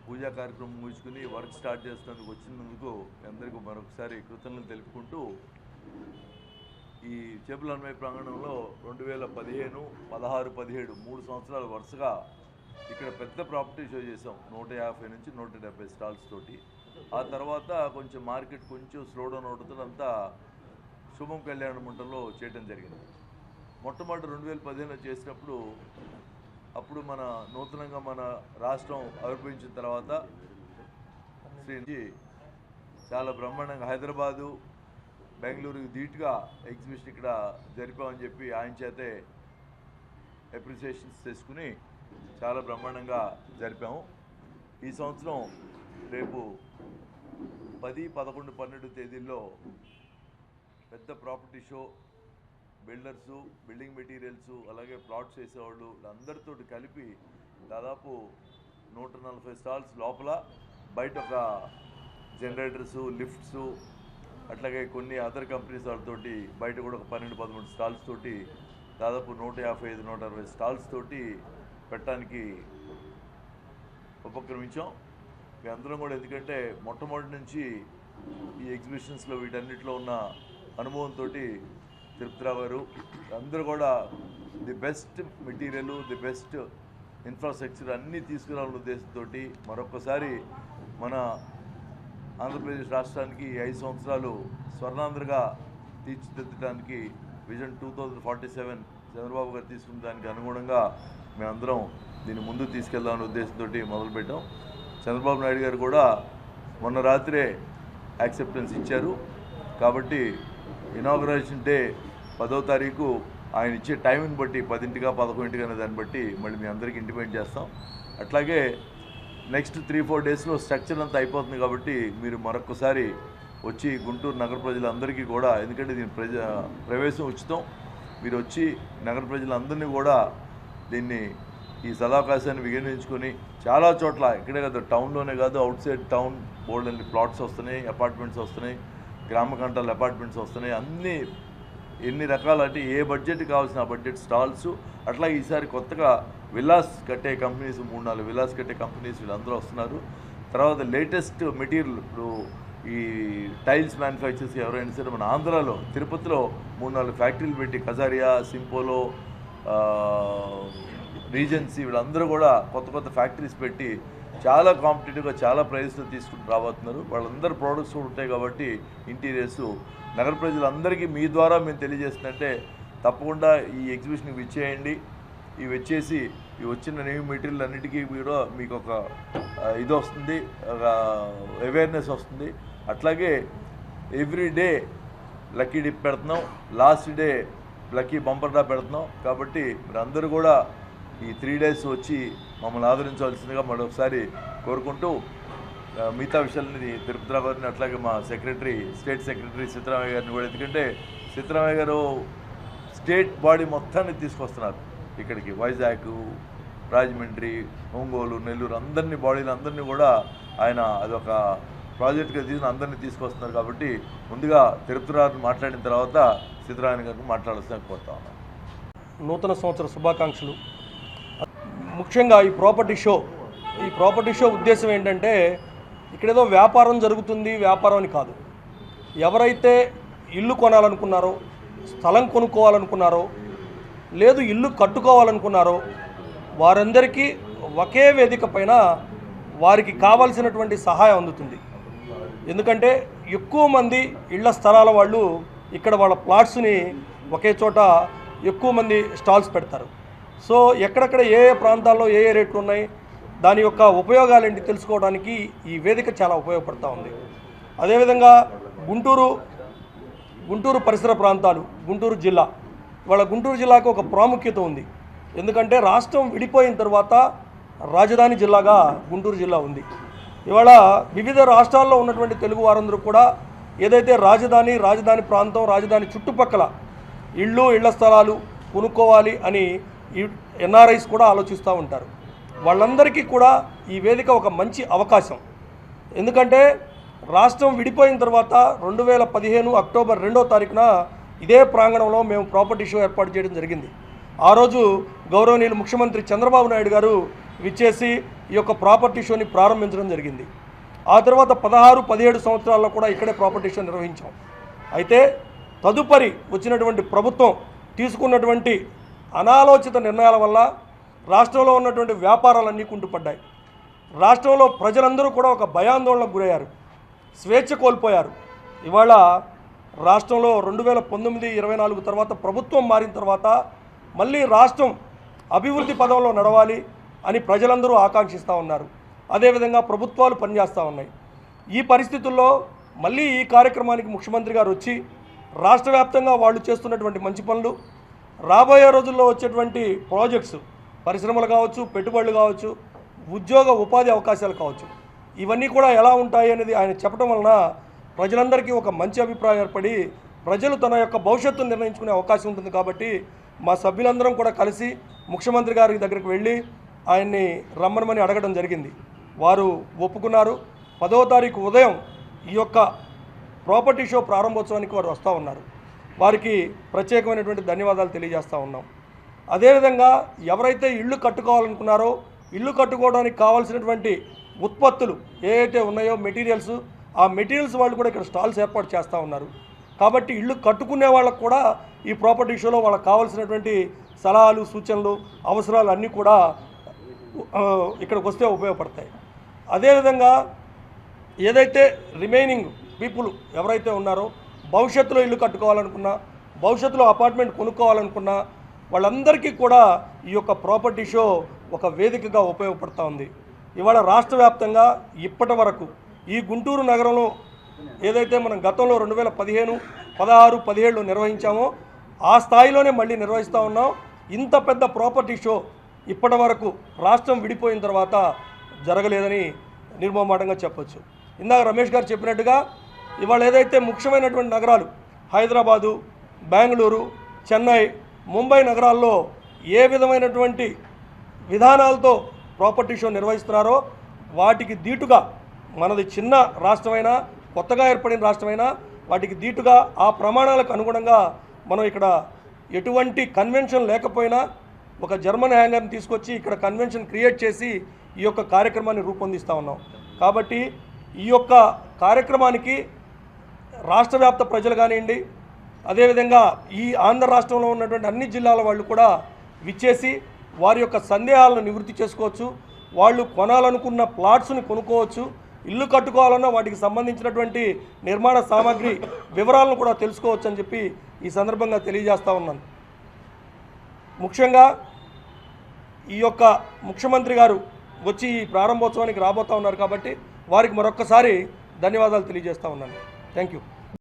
పూజా కార్యక్రమం ముగించుకుని work start చేస్తున్నందుకు వచ్చినందుకు అందరికీ మరొకసారి కృతజ్ఞతలు తెలుపుకుంటూ ఈ చేపల అన్వయ ప్రాంగణంలో 2015, 16, 17 3 సంవత్సరాలు వరుసగా ఇక్కడ పెద్ద ప్రాపర్టీ షో చేసాం. 150 నుంచి 170 స్టాల్స్ తోటి. ఆ తర్వాత కొంచెం మార్కెట్ కొంచెం స్లో డౌన్ అవుతుంది. అంతా శుభం కళ్యాణ మండపంలో చేయడం జరిగింది. మొట్టమొదటి 2015లో చేసినప్పుడు అప్పుడు మన నూతనంగా మన రాష్ట్రం ఆవిర్భవించిన తర్వాత శ్రీ చాలా బ్రహ్మాండంగా హైదరాబాదు, బెంగళూరుకి ధీటుగా ఎగ్జిబిషన్ ఇక్కడ జరిపామని చెప్పి ఆయన చేతే అప్రిసియేషన్స్ చేసుకుని చాలా బ్రహ్మాండంగా జరిపాము. ఈ సంవత్సరం రేపు 10, 11, 12 తేదీల్లో పెద్ద property show, builders, building materials, అలాగే ప్లాట్స్ వేసేవాళ్ళు అందరితో కలిపి దాదాపు 140 స్టాల్స్ లోపల, బయట ఒక జనరేటర్సు, లిఫ్ట్సు, అట్లాగే కొన్ని అదర్ కంపెనీస్ వాళ్ళతోటి బయట కూడా ఒక 12, 13 స్టాల్స్ తోటి దాదాపు 155, 160 స్టాల్స్ తోటి పెట్టడానికి ఉపక్రమించాం. మీ అందరం కూడా ఎందుకంటే మొట్టమొదటి నుంచి ఈ ఎగ్జిబిషన్స్లో వీటన్నిటిలో ఉన్న అనుభవంతో తిరుపతిరావు గారు అందరూ కూడా the best material, the best infrastructure అన్నీ తీసుకురావాలనే ఉద్దేశంతో మరొకసారి మన ఆంధ్రప్రదేశ్ రాష్ట్రానికి 5 సంవత్సరాలు స్వర్ణాంధ్రగా తీర్చిదిద్దడానికి విజన్ 2047 చంద్రబాబు గారు తీసుకున్న దానికి అనుగుణంగా మేమందరం దీన్ని ముందుకు తీసుకెళ్దామనే ఉద్దేశంతో మొదలుపెట్టాం. చంద్రబాబు నాయుడు గారు కూడా మొన్న రాత్రే యాక్సెప్టెన్స్ ఇచ్చారు. కాబట్టి ఇనాగరేషన్ డే 10వ తారీఖు ఆయన ఇచ్చే టైంని బట్టి 10ంటికా 11ంటికా అనే దాన్ని బట్టి మళ్ళీ మీ అందరికీ ఇంటిమేట్ చేస్తాం. అట్లాగే నెక్స్ట్ 3-4 డేస్లో స్ట్రక్చర్ అంతా అయిపోతుంది. కాబట్టి మీరు మరొకసారి వచ్చి గుంటూరు నగర ప్రజలందరికీ కూడా, ఎందుకంటే దీని ప్రవేశం ఉచితం, మీరు వచ్చి నగర ప్రజలందరినీ కూడా దీన్ని ఈ సదావకాశాన్ని వినియోగించుకొని చాలా చోట్ల ఇక్కడే కాదు, టౌన్లోనే కాదు, అవుట్ సైడ్ టౌన్ బోల్డ్ అన్ని ప్లాట్స్ వస్తున్నాయి, అపార్ట్మెంట్స్ వస్తున్నాయి, గ్రామ కంటాల అపార్ట్మెంట్స్ వస్తున్నాయి. అన్నీ ఎన్ని రకాల అంటే ఏ బడ్జెట్ కావాల్సిన బడ్జెట్ స్టాల్స్. అట్లాగే ఈసారి కొత్తగా విలాస్ కట్టే కంపెనీస్ 3-4 విలాస్ కట్టే కంపెనీస్ వీళ్ళందరూ వస్తున్నారు. తర్వాత లేటెస్ట్ మెటీరియల్, ఇప్పుడు ఈ టైల్స్ మ్యానుఫ్యాక్చర్స్ ఎవరైనా సరే మన ఆంధ్రాలో తిరుపతిలో 3-4 ఫ్యాక్టరీలు పెట్టి కజారియా, సింపోలో, రీజెన్సీ వీళ్ళందరూ కూడా కొత్త ఫ్యాక్టరీస్ పెట్టి చాలా కాంపిటేటివ్గా చాలా ప్రైస్లో తీసుకుని రాబోతున్నారు. వాళ్ళందరూ ప్రోడక్ట్స్ కూడా ఉంటాయి. కాబట్టి ఇంటీరియర్స్ నగర ప్రజలందరికీ మీ ద్వారా మేము తెలియజేస్తుందంటే తప్పకుండా ఈ ఎగ్జిబిషన్కి విచ్చేయండి. ఇవి వచ్చేసి ఈ వచ్చిన న్యూ మెటీరియల్ అన్నిటికీ కూడా మీకు ఒక ఇది వస్తుంది, ఒక అవేర్నెస్ వస్తుంది. అట్లాగే ఎవ్రీ డే లక్కీ డిప్ పెడుతున్నాం, last day lucky bumper draw పెడుతున్నాం. కాబట్టి మీరు అందరూ కూడా ఈ 3 డేస్ వచ్చి మమ్మల్ని ఆదరించవలసిందిగా మరొకసారి కోరుకుంటూ, మిగతా విషయాలని తిరుపతిరావు గారిని అట్లాగే మా సెక్రటరీ, స్టేట్ సెక్రటరీ సిద్ధరామయ్య గారిని కూడా, ఎందుకంటే సిద్ధరామయ్య గారు స్టేట్ బాడీ మొత్తాన్ని తీసుకొస్తున్నారు ఇక్కడికి. వైజాగ్, రాజమండ్రి, ఒంగోలు, నెల్లూరు అందరినీ బాడీలు కూడా ఆయన అదొక ప్రాజెక్ట్గా తీసుకుని అందరినీ తీసుకొస్తున్నారు. కాబట్టి ముందుగా తిరుపతిరావుని మాట్లాడిన తర్వాత సిద్ధరామయ్య గారికి మాట్లాడాల్సిన కోరుతా ఉన్నాను. నూతన సంవత్సర శుభాకాంక్షలు. ముఖ్యంగా ఈ ప్రాపర్టీ షో ఉద్దేశం ఏంటంటే ఇక్కడేదో వ్యాపారం జరుగుతుంది, వ్యాపారం అని కాదు. ఎవరైతే ఇల్లు కొనాలనుకున్నారో, స్థలం కొనుక్కోవాలనుకున్నారో, లేదు ఇల్లు కట్టుకోవాలనుకున్నారో వారందరికీ ఒకే వేదిక పైన వారికి కావాల్సినటువంటి సహాయం అందుతుంది. ఎందుకంటే ఎక్కువ మంది ఇళ్ల స్థలాల వాళ్ళు ఇక్కడ వాళ్ళ ప్లాట్స్ని ఒకే చోట ఎక్కువ మంది స్టాల్స్ పెడతారు. సో ఎక్కడెక్కడ ఏ ప్రాంతాల్లో ఏ రేట్లు ఉన్నాయి, దాని యొక్క ఉపయోగాలు ఏంటి తెలుసుకోవడానికి ఈ వేదిక చాలా ఉపయోగపడుతూ ఉంది. అదేవిధంగా గుంటూరు పరిసర ప్రాంతాలు, గుంటూరు జిల్లా, ఇవాళ గుంటూరు జిల్లాకు ఒక ప్రాముఖ్యత ఉంది. ఎందుకంటే రాష్ట్రం విడిపోయిన తర్వాత రాజధాని జిల్లాగా గుంటూరు జిల్లా ఉంది. ఇవాళ వివిధ రాష్ట్రాల్లో ఉన్నటువంటి తెలుగు వారందరూ కూడా ఏదైతే రాజధాని ప్రాంతం, రాజధాని చుట్టుపక్కల ఇళ్ల స్థలాలు కొనుక్కోవాలి అని ఈ ఎన్ఆర్ఐస్ కూడా ఆలోచిస్తూ ఉంటారు. వాళ్ళందరికీ కూడా ఈ వేదిక ఒక మంచి అవకాశం. ఎందుకంటే రాష్ట్రం విడిపోయిన తర్వాత 2015 అక్టోబర్ 2వ తారీఖున ఇదే ప్రాంగణంలో మేము ప్రాపర్టీ షో ఏర్పాటు చేయడం జరిగింది. ఆ రోజు గౌరవనీయులు ముఖ్యమంత్రి చంద్రబాబు నాయుడు గారు విచ్చేసి ఈ యొక్క ప్రాపర్టీ షోని ప్రారంభించడం జరిగింది. ఆ తర్వాత 16-17 సంవత్సరాల్లో కూడా ఇక్కడే ప్రాపర్టీ షో నిర్వహించాం. అయితే తదుపరి వచ్చినటువంటి ప్రభుత్వం తీసుకున్నటువంటి అనాలోచిత నిర్ణయాల వల్ల రాష్ట్రంలో ఉన్నటువంటి వ్యాపారాలన్నీ కుంటుపడ్డాయి. రాష్ట్రంలో ప్రజలందరూ కూడా ఒక భయాందోళనకు గురయ్యారు, స్వేచ్ఛ కోల్పోయారు. ఇవాళ రాష్ట్రంలో 2019-24 తర్వాత ప్రభుత్వం మారిన తర్వాత మళ్ళీ రాష్ట్రం అభివృద్ధి పదంలో నడవాలి అని ప్రజలందరూ ఆకాంక్షిస్తూ ఉన్నారు. అదేవిధంగా ప్రభుత్వాలు పనిచేస్తూ ఉన్నాయి. ఈ పరిస్థితుల్లో మళ్ళీ ఈ కార్యక్రమానికి ముఖ్యమంత్రి గారు వచ్చి రాష్ట్ర వ్యాప్తంగా వాళ్ళు చేస్తున్నటువంటి మంచి పనులు, రాబోయే రోజుల్లో వచ్చేటువంటి ప్రాజెక్ట్స్, పరిశ్రమలు కావచ్చు, పెట్టుబడులు కావచ్చు, ఉద్యోగ ఉపాధి అవకాశాలు కావచ్చు, ఇవన్నీ కూడా ఎలా ఉంటాయి అనేది ఆయన చెప్పడం వలన ప్రజలందరికీ ఒక మంచి అభిప్రాయం ఏర్పడి ప్రజలు తన యొక్క భవిష్యత్తును నిర్ణయించుకునే అవకాశం ఉంటుంది. కాబట్టి మా సభ్యులందరం కూడా కలిసి ముఖ్యమంత్రి గారి దగ్గరికి వెళ్ళి ఆయన్ని రమ్మనమని అడగడం జరిగింది. వారు ఒప్పుకున్నారు. 10వ తారీఖు ఉదయం ఈ యొక్క ప్రాపర్టీ షో ప్రారంభోత్సవానికి వారు వస్తూ ఉన్నారు. వారికి ప్రత్యేకమైనటువంటి ధన్యవాదాలు తెలియజేస్తూ ఉన్నాం. అదేవిధంగా ఎవరైతే ఇళ్ళు కట్టుకోవాలనుకున్నారో ఇళ్ళు కట్టుకోవడానికి కావాల్సినటువంటి ఉత్పత్తులు ఏవైతే ఉన్నాయో మెటీరియల్స్, ఆ మెటీరియల్స్ వాళ్ళు కూడా ఇక్కడ స్టాల్స్ ఏర్పాటు చేస్తూ ఉన్నారు. కాబట్టి ఇళ్ళు కట్టుకునే వాళ్ళకు కూడా ఈ ప్రాపర్టీ షోలో వాళ్ళకి కావాల్సినటువంటి సలహాలు, సూచనలు, అవసరాలు అన్నీ కూడా ఇక్కడికి వస్తే ఉపయోగపడతాయి. అదేవిధంగా ఏదైతే రిమైనింగ్ పీపుల్ ఎవరైతే ఉన్నారో భవిష్యత్తులో ఇల్లు కట్టుకోవాలనుకున్నా, భవిష్యత్తులో అపార్ట్మెంట్ కొనుక్కోవాలనుకున్నా వాళ్ళందరికీ కూడా ఈ యొక్క ప్రాపర్టీ షో ఒక వేదికగా ఉపయోగపడుతూ ఉంది. ఇవాళ రాష్ట్ర వ్యాప్తంగా ఇప్పటి వరకు ఈ గుంటూరు నగరంలో ఏదైతే మనం గతంలో 2015, 16, 17 నిర్వహించామో ఆ స్థాయిలోనే మళ్ళీ నిర్వహిస్తూ ఉన్నాం. ఇంత పెద్ద ప్రాపర్టీ షో ఇప్పటి వరకు రాష్ట్రం విడిపోయిన తర్వాత జరగలేదని నిర్మోహమాటంగా చెప్పొచ్చు. ఇందాక రమేష్ గారు చెప్పినట్టుగా ఇవాళ ఏదైతే ముఖ్యమైనటువంటి నగరాలు హైదరాబాదు, బెంగళూరు, చెన్నై, ముంబై నగరాల్లో ఏ విధమైనటువంటి విధానాలతో ప్రాపర్టీ షో నిర్వహిస్తున్నారో వాటికి దీటుగా మనది చిన్న రాష్ట్రమైనా, కొత్తగా ఏర్పడిన రాష్ట్రమైనా వాటికి దీటుగా ఆ ప్రమాణాలకు అనుగుణంగా మనం ఇక్కడ ఎటువంటి కన్వెన్షన్ లేకపోయినా ఒక జర్మన్ హ్యాంగర్ని తీసుకొచ్చి ఇక్కడ కన్వెన్షన్ క్రియేట్ చేసి ఈ యొక్క కార్యక్రమాన్ని రూపొందిస్తూ ఉన్నాం. కాబట్టి ఈ యొక్క కార్యక్రమానికి రాష్ట్ర వ్యాప్త ప్రజలు కానివ్వండి, అదేవిధంగా ఈ ఆంధ్ర రాష్ట్రంలో ఉన్నటువంటి అన్ని జిల్లాల వాళ్ళు కూడా విచ్చేసి వారి యొక్క సందేహాలను నివృత్తి చేసుకోవచ్చు. వాళ్ళు కొనాలనుకున్న ప్లాట్స్ని కొనుక్కోవచ్చు. ఇల్లు కట్టుకోవాలన్నా వాటికి సంబంధించినటువంటి నిర్మాణ సామాగ్రి వివరాలను కూడా తెలుసుకోవచ్చు అని చెప్పి ఈ సందర్భంగా తెలియజేస్తూ ఉన్నాను. ముఖ్యంగా ఈ యొక్క ముఖ్యమంత్రి గారు వచ్చి ఈ ప్రారంభోత్సవానికి రాబోతూ ఉన్నారు కాబట్టి వారికి మరొక్కసారి ధన్యవాదాలు తెలియజేస్తూ ఉన్నాను. Thank you.